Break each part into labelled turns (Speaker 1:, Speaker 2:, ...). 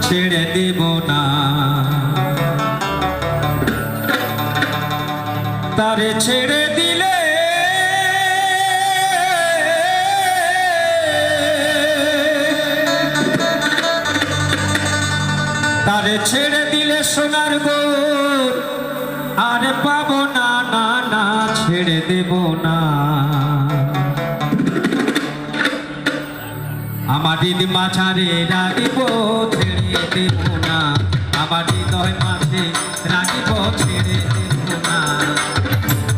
Speaker 1: ছেড়ে দেব না তারে ছেড়ে দিলে সোনার গোর আর পাবো না না না ছেড়ে দেব না আমার দিদি মাঝারে রাখিব ছেড়ে দেব না আমার হৃদয় মাঝে রাখিব ছেড়ে দেব না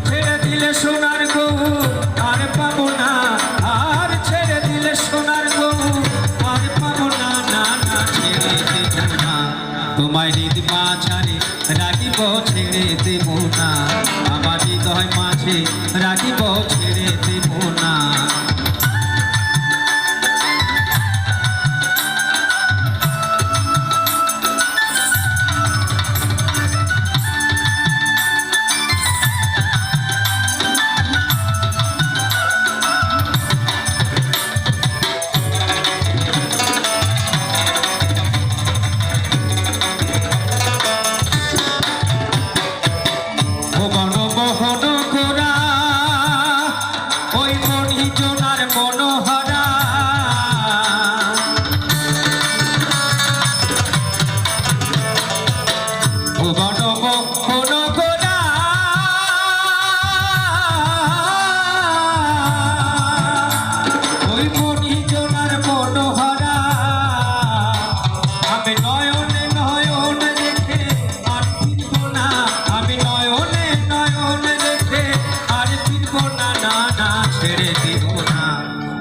Speaker 1: ছেড়ে দিলে সোনার গৌর আর পাবো না আর ছেড়ে দিলে সোনার গৌর আর পাবো না না না ছেড়ে দেব না তোমায় হৃদয় মাঝারে রাখিব ছেড়ে দেব না আমার হৃদয় মাঝে রাখিব ছেড়ে দেব না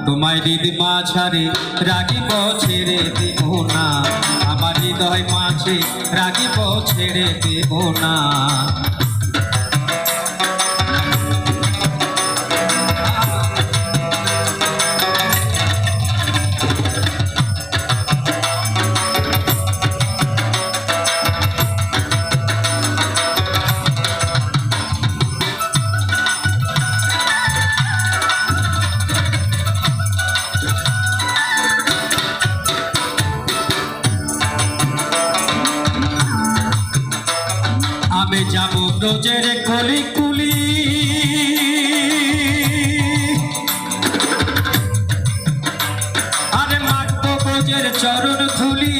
Speaker 1: তোমায় হৃদয় মাঝারে রাখিব ছেড়ে দেব না আমার হৃদয় মাঝে রাখিব ছেড়ে দেব না আমি যাব ব্রজের কলি কুলি আরে মাগব ব্রজের চরণ ধুলি